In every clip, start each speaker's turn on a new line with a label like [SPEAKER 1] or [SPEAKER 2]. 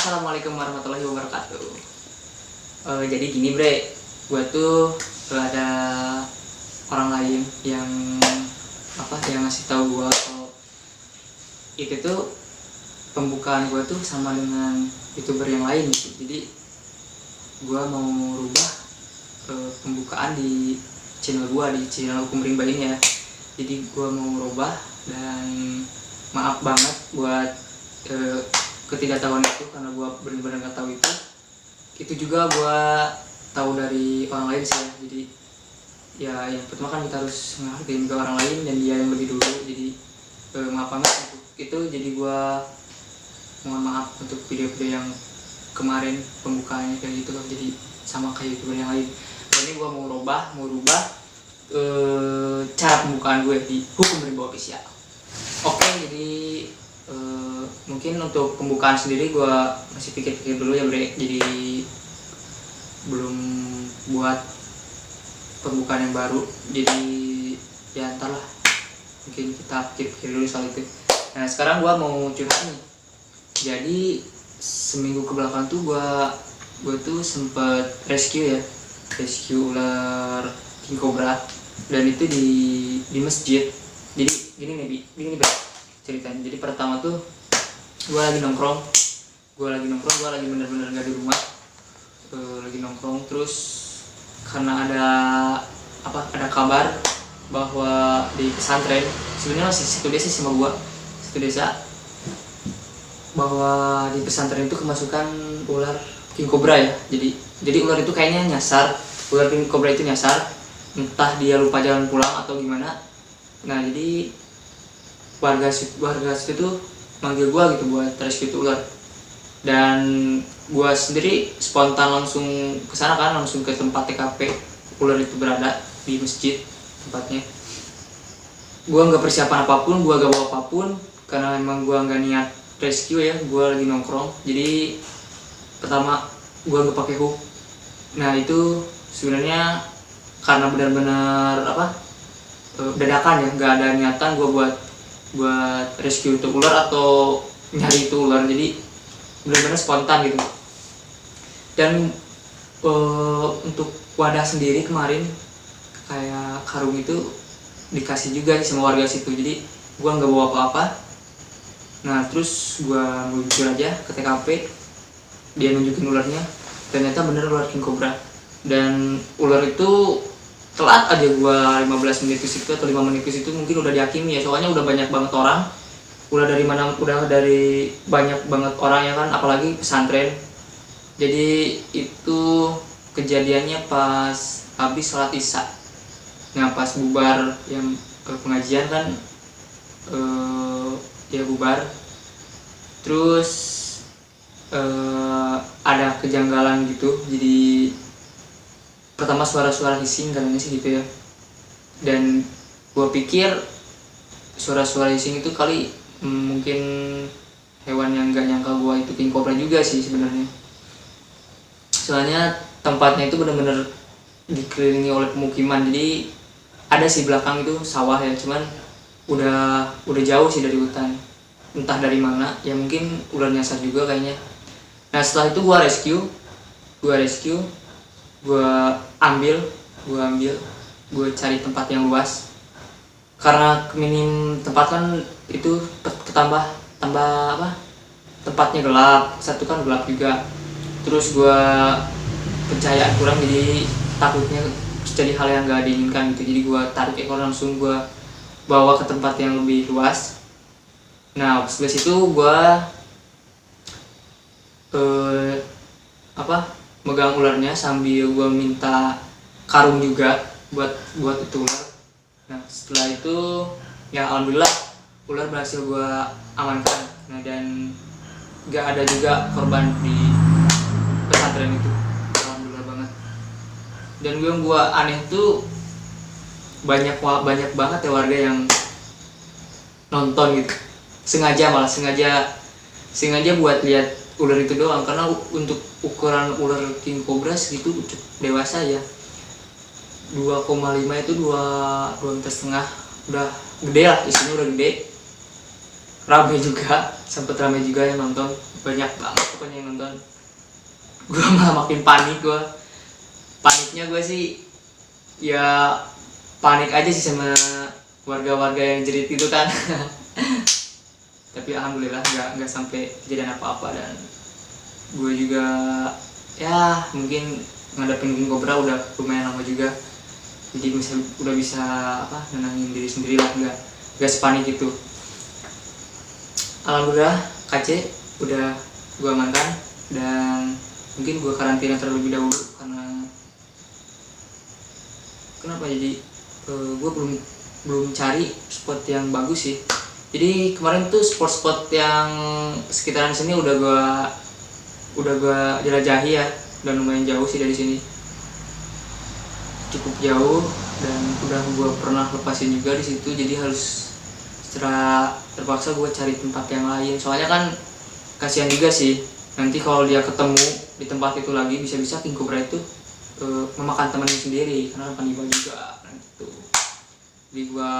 [SPEAKER 1] Assalamualaikum warahmatullahi wabarakatuh. Jadi gini bre, gue tuh ada orang lain yang yang ngasih tahu gue kalau itu tuh pembukaan gue tuh sama dengan youtuber yang lain gitu. Jadi gue mau rubah pembukaan di channel gue, di channel Hukum Rimba ini ya. Jadi gue mau rubah dan maaf banget buat ketidaktahuan itu, karena gue benar-benar nggak tahu itu juga gue tahu dari orang lain sih ya. Jadi ya yang pertama kan kita harus menghargai ke orang lain dan dia yang lebih dulu. Jadi maaf banget untuk itu. Jadi gue mohon maaf untuk video-video yang kemarin pembukaannya kayak gitu loh, jadi sama kayak youtuber yang lain. Ini gue mau rubah cara pembukaan gue di Hukum Rimba Official. Oke, jadi mungkin untuk pembukaan sendiri gue masih pikir-pikir dulu ya bre. Jadi belum buat pembukaan yang baru, jadi ya entar lah, mungkin kita pikir-pikir dulu soal itu. Nah sekarang gue mau curhat nih. Jadi seminggu kebelakang tuh gue tuh sempet rescue ular king cobra, dan itu di masjid. Jadi gini bre ceritanya. Jadi pertama tuh gue lagi nongkrong, gue lagi bener-bener gak di rumah, lagi nongkrong. Terus karena ada kabar bahwa di pesantren, sebenarnya masih satu desa bahwa di pesantren itu kemasukan ular king cobra ya. Jadi ular itu kayaknya nyasar, ular king cobra itu nyasar, entah dia lupa jalan pulang atau gimana. Nah jadi warga situ tuh manggil gue gitu buat rescue itu ular, dan gue sendiri spontan langsung ke sana kan, langsung ke tempat TKP ular itu berada di masjid tempatnya. Gue nggak persiapan apapun, gue gak bawa apapun, karena emang gue nggak niat rescue ya. Gue lagi nongkrong, jadi pertama gue nggak pakai hook. Nah itu sebenarnya karena benar-benar dadakan ya, nggak ada niatan gue buat rescue untuk ular atau nyari itu ular. Jadi benar-benar spontan gitu. Dan untuk wadah sendiri kemarin kayak karung itu dikasih juga sama warga situ. Jadi gue nggak bawa apa-apa. Nah terus gue meluncur aja ke TKP, dia nunjukin ularnya, ternyata bener ular king cobra. Dan ular itu telat aja gua 15 menit ke situ atau 5 menit ke situ mungkin udah dihakimi ya, soalnya udah banyak banget orang, udah dari banyak banget orang ya kan, apalagi pesantren. Jadi itu kejadiannya pas habis sholat isya. Nah pas bubar yang pengajian kan, ya bubar, terus ada kejanggalan gitu. Jadi pertama suara-suara hissing katanya sih gitu ya, dan gue pikir suara-suara hissing itu kali mungkin hewan yang gak nyangka gue itu king cobra juga sih sebenarnya. Soalnya tempatnya itu benar-benar dikelilingi oleh pemukiman. Jadi ada sih belakang itu sawah ya, cuman udah jauh sih dari hutan, entah dari mana ya, mungkin ular nyasar juga kayaknya. Nah setelah itu gue rescue, gue ambil, gue cari tempat yang luas, karena minim tempat kan itu tambah tempatnya gelap, satu kan gelap juga, terus gue pencahayaan kurang, jadi takutnya jadi hal yang gak diinginkan gitu. Jadi gue tarik ekor, langsung gue bawa ke tempat yang lebih luas. Nah sebelah situ gue megang ularnya sambil gue minta karung juga buat itu ular. Nah setelah itu ya alhamdulillah ular berhasil gue amankan. Nah dan gak ada juga korban di pesantren itu, alhamdulillah banget. Dan yang gue aneh tuh banyak banget ya warga yang nonton gitu, sengaja buat lihat ular itu doang, karena untuk ukuran ular king cobra segitu dewasa ya, 2,5 itu 2,5 meter, udah gede lah, isinya udah gede. rame juga, sempet rame juga yang nonton, banyak banget pokoknya yang nonton. Gue malah makin panik. Paniknya gue sih ya panik aja sih sama warga-warga yang jerit itu kan. Tapi alhamdulillah nggak sampai kejadian apa-apa, dan gue juga ya mungkin ngadepin king cobra udah lumayan lama juga, jadi udah bisa apa nenangin diri sendiri lah, nggak sepanik itu. Alhamdulillah KC udah gue amankan, dan mungkin gue karantina terlebih dahulu karena kenapa, jadi gue belum cari spot yang bagus sih. Jadi kemarin tuh spot-spot yang sekitaran sini udah gue jelajahi ya, dan lumayan jauh sih dari sini, cukup jauh, dan udah gue pernah lepasin juga di situ. Jadi harus secara terpaksa gue cari tempat yang lain, soalnya kan kasihan juga sih nanti kalau dia ketemu di tempat itu lagi, bisa-bisa king cobra itu memakan temannya sendiri karena kanibal juga gitu. Jadi gue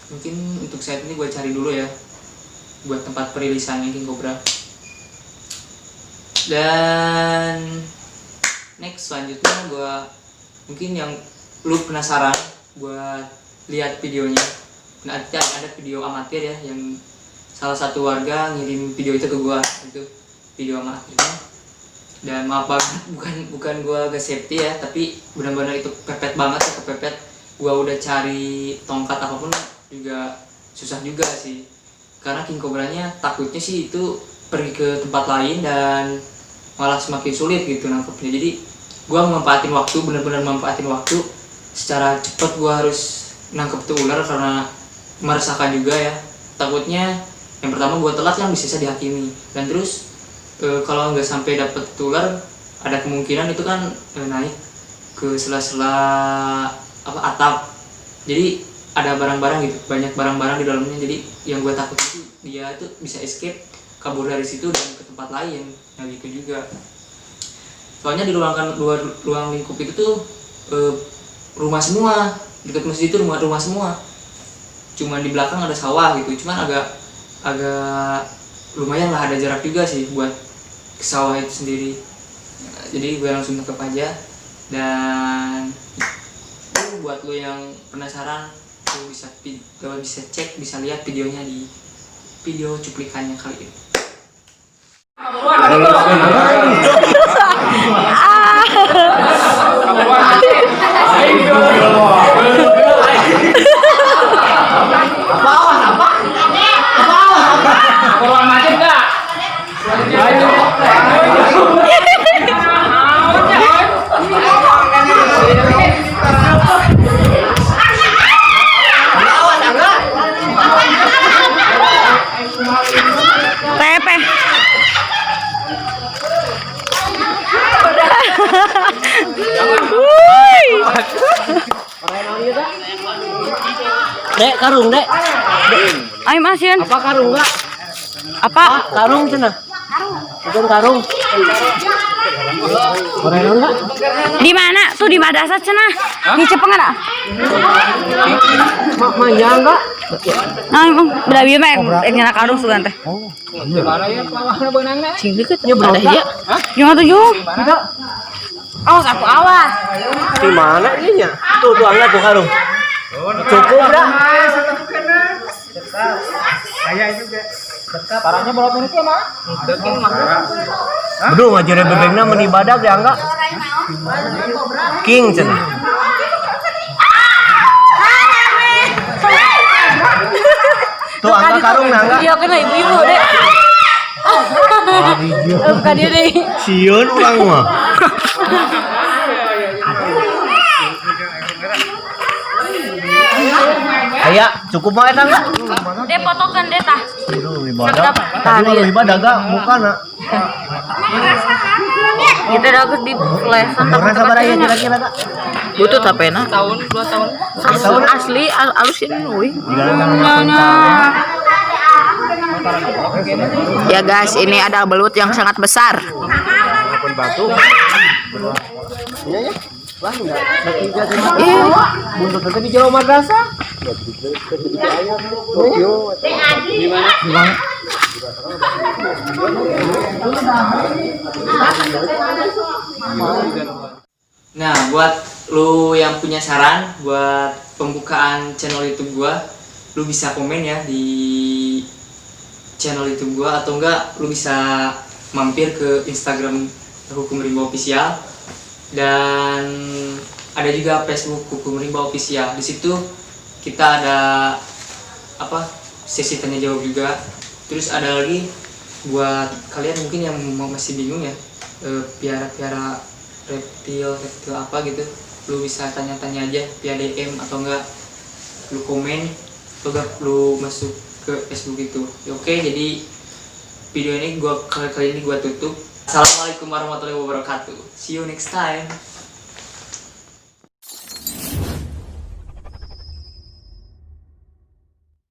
[SPEAKER 1] mungkin untuk saat ini gue cari dulu ya buat tempat perilisannya king cobra. Dan next selanjutnya gue mungkin yang lu penasaran buat lihat videonya. Nah, ada video amatir ya, yang salah satu warga ngirim video itu ke gue, itu video amatirnya. Dan maaf banget, bukan gue gak safety ya, tapi benar-benar itu kepepet banget ya, kepepet. Gue udah cari tongkat apapun juga susah juga sih, karena king cobranya takutnya sih itu pergi ke tempat lain dan malah semakin sulit gitu nangkepnya. Jadi gue memanfaatin waktu, benar-benar memanfaatin waktu. Secara cepat gue harus nangkep tuh ular karena meresahkan juga ya, takutnya yang pertama gue telat kan bisa dihakimi, dan terus kalau nggak sampai dapet ular ada kemungkinan itu kan naik ke sela-sela atap, jadi ada barang-barang gitu, banyak barang-barang di dalamnya. Jadi yang gue takut itu dia tuh bisa escape, kabur dari situ dan ke tempat lain. Nah gitu juga, soalnya di ruang lingkup itu tuh rumah semua, dekat masjid itu rumah semua, cuman di belakang ada sawah gitu, cuman agak lumayan lah, ada jarak juga sih buat ke sawah itu sendiri. Nah, jadi gue langsung tangkap aja. Dan buat lo yang penasaran, lo bisa cek, bisa lihat videonya di video cuplikannya kali ini.
[SPEAKER 2] Dek, karung, Dek.
[SPEAKER 3] Ayo Masin.
[SPEAKER 2] Apa karung enggak?
[SPEAKER 3] Apa?
[SPEAKER 2] Karung cenah. Bukan karung. Orang enggak?
[SPEAKER 3] Di mana? Tuh di madrasah cenah. Di Cepeng ada.
[SPEAKER 2] Manja enggak?
[SPEAKER 3] Beda bieu mah nyana karung sugan teh.
[SPEAKER 2] Di mana ya pawahna beunangna?
[SPEAKER 3] Cing deukeut nya berada ya. Jeung atuh jeung. Awas aku awas.
[SPEAKER 2] Di mana ini nya? Tuh angkat tuh karung. Cukup enggak? Saya juga. Parahnya berapa menit ya, Mak? Deking mah. Bedu ngajare bebengna meni badag ya enggak? King cenah. Tuh angkat karung nah enggak?
[SPEAKER 3] Iya kena ibu-ibu, Dek. Bukan dia deh.
[SPEAKER 2] Sieun urang mah. Aya cukup mah eta enggak?
[SPEAKER 3] Dek potokan deh tah.
[SPEAKER 2] Aduh, ibadah. Tadi mah ibadah gak mukana.
[SPEAKER 3] Kita dagus di flashan
[SPEAKER 2] Umurna sabaraha ya kira-kira Kak?
[SPEAKER 3] butuh tapena.
[SPEAKER 1] Tahun 2 tahun.
[SPEAKER 3] Asli alusin euy. Ya guys, ini ada belut yang sangat besar.
[SPEAKER 2] Walaupun batu. Iya ya. Wah enggak. Buntut teh di jero madrasah.
[SPEAKER 1] Nah, buat lu yang punya saran buat pembukaan channel YouTube gua, lu bisa komen ya di channel YouTube gua, atau enggak lu bisa mampir ke Instagram Hukum Rimba Official, dan ada juga Facebook Hukum Rimba Official. Di situ kita ada sesi tanya jawab juga. Terus ada lagi buat kalian mungkin yang masih bingung ya, piara reptil apa gitu, lu bisa tanya-tanya aja via DM atau enggak lu komen atau enggak lu masuk ke Facebook itu. Oke, jadi video ini kali ini gua tutup. Assalamualaikum warahmatullahi wabarakatuh. See you next time.